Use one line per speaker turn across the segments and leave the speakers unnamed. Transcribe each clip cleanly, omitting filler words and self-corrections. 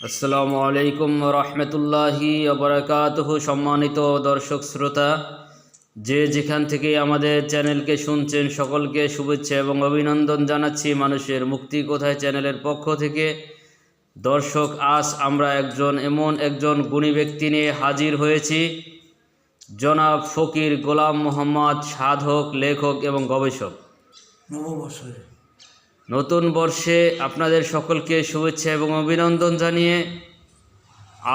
আসসালামু আলাইকুম রহমতুল্লাহি ওবরাকাতুহু। সম্মানিত দর্শক শ্রোতা, যে যেখান থেকে আমাদের চ্যানেলকে শুনছেন সকলকে শুভেচ্ছা এবং অভিনন্দন জানাচ্ছি মানুষের মুক্তি কোথায় চ্যানেলের পক্ষ থেকে। দর্শক, আজ আমরা এমন একজন গুণী ব্যক্তি নিয়ে হাজির হয়েছি, জনাব ফকির গোলাম মোহাম্মদ, সাধক, লেখক এবং গবেষক। নতুন বর্ষে আপনাদের সকলকে শুভেচ্ছা এবং অভিনন্দন জানিয়ে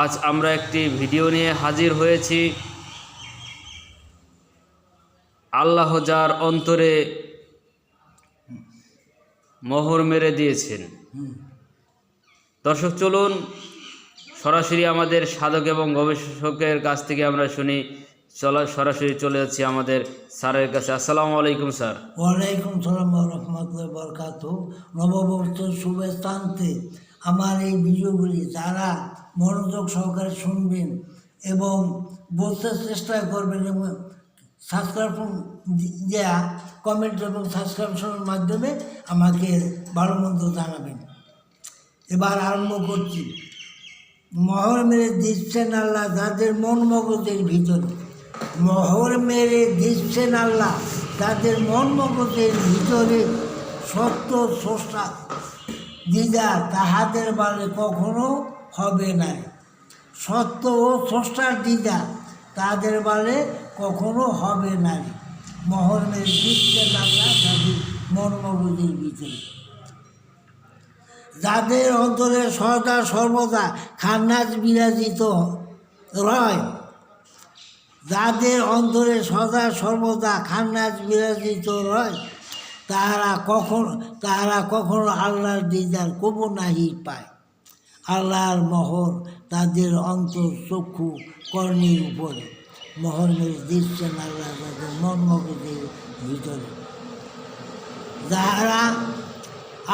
আজ আমরা একটি ভিডিও নিয়ে হাজির হয়েছি। আল্লাহ যার অন্তরে মোহর মেরে দিয়েছেন। দর্শক, চলুন সরাসরি আমাদের সাধক এবং গবেষকের কাছ থেকে আমরা শুনি। সরাসরি চলে যাচ্ছি আমাদের স্যারের কাছে। আসসালামু আলাইকুম স্যার।
ওয়ালাইকুম সালাম রহমতুল্লাহ বরকাতুহু। নববর্ষের শুভেচ্ছান্তে আমার এই ভিডিওগুলি যারা মনোযোগ সহকারে শুনবেন এবং বুঝতে চেষ্টা করবেন এবং সাবস্ক্রিপশন দেওয়া, কমেন্ট এবং সাবস্ক্রিপশনের মাধ্যমে আমাকে ভালো মন্দ জানাবেন। এবার আরম্ভ করছি। মোহর মেরে দিচ্ছেন আল্লাহ যাদের মন মগজের ভিতরে। মোহর মেরে দিচ্ছেন আল্লাহ তাদের মন মগজের ভিতরে। সত্য স্রষ্টা দ্বিধা তাহাদের বলে কখনো হবে না। সত্য ও স্রষ্টার দ্বিধা তাদের বলে কখনো হবে না। মোহর মেরে দিচ্ছেন আল্লাহ তাদের মন মগজের ভিতরে। যাদের অন্তরে সদা সর্বদা খান্নাজ বিরাজিত রয়, যাদের অন্তরে সদা সর্বদা খান্নাজ বিরাজিত রয়, তাহারা কখনো আল্লাহর দিদার কবু নাহি পায়। আল্লাহর মোহর তাদের অন্তর চক্ষু কর্ণের উপরে। মোহর মেরে দিচ্ছেন আল্লাহ তাদের মন মগজের ভিতরে। যাহারা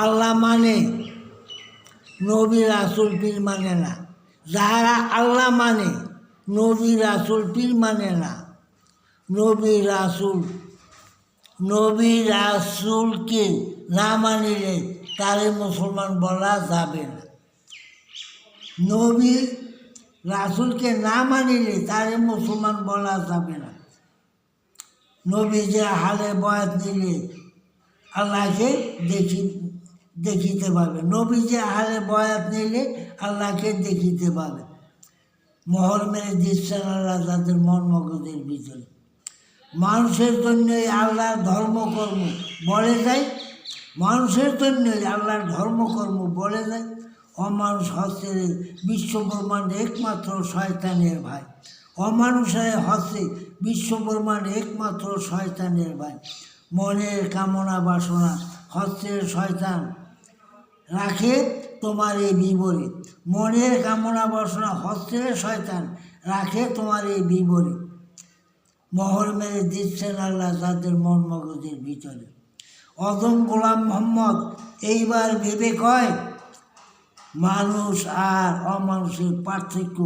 আল্লাহ মানে, নবী রাসূল পীর মানে না। যাহারা আল্লাহ মানে, নবী রাসূল পীর মানে না। নবী রাসূলকে না মানিলে তারে মুসলমান বলা যাবে না। নবী রাসূলকে না মানিলে তারে মুসলমান বলা যাবে না। নবী যে হালে বয়াত নিলে আল্লাহকে দেখিতে পাবে। নবী যে হালে বয়াত নিলে আল্লাহকে দেখিতে পাবে। মোহর মেরে দিচ্ছেন আল্লাহ তাদের মন মগজের ভিতরে। মানুষের জন্যই আল্লাহর ধর্মকর্ম বলে যায়। মানুষের জন্যই আল্লাহর ধর্মকর্ম বলে যায়। অমানুষ হচ্ছে বিশ্বব্রহ্মাণ্ডে একমাত্র শয়তানের ভাই। অমানুষের হচ্ছে বিশ্বব্রহ্মাণ্ডে একমাত্র শয়তানের ভাই। মনের কামনা বাসনা হচ্ছে শয়তান রাখে তোমার এই বিবরে। মনের কামনা বাসনা হচ্ছে শয়তান রাখে তোমার এই বিবরে। মোহর মেরে দিচ্ছেন আল্লাহ তাদের মন মগজের ভিতরে। অদম গোলাম মোহাম্মদ এইবার ভেবে কয়, মানুষ আর অমানুষের পার্থক্য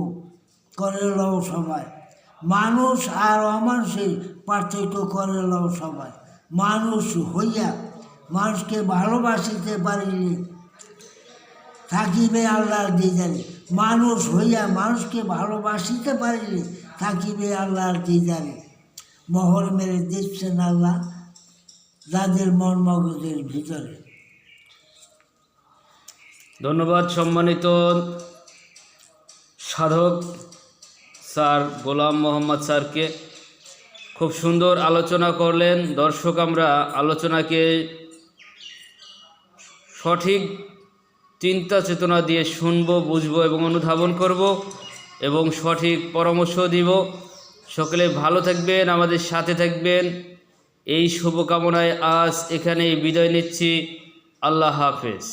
করে লও সবাই। মানুষ আর অমানুষের পার্থক্য করে লও সবাই। মানুষ হইয়া মানুষকে ভালোবাসিতে পারিলে থাকিবে আল্লাহর দিদারে। মানুষ হইয়া মানুষকে ভালোবাসিতে পারিলে থাকিবে আল্লাহর দিদারে। মোহর মেরে দিচ্ছেন আল্লাহ যাদের মন মগজের ভিতরে।
ধন্যবাদ সম্মানিত সাধক স্যার গোলাম মোহাম্মদ স্যারকে। খুব সুন্দর আলোচনা করলেন। দর্শক, আমরা আলোচনাকে সঠিক চিন্তা চেতনা দিয়ে শুনব, বুঝব এবং অনুধাবন করব এবং সঠিক পরামর্শ দিব। সকলে ভালো থাকবেন, আমাদের সাথে থাকবেন, এই শুভকামনায় আজ এখানেই বিদায় নিচ্ছি। আল্লাহ হাফেজ।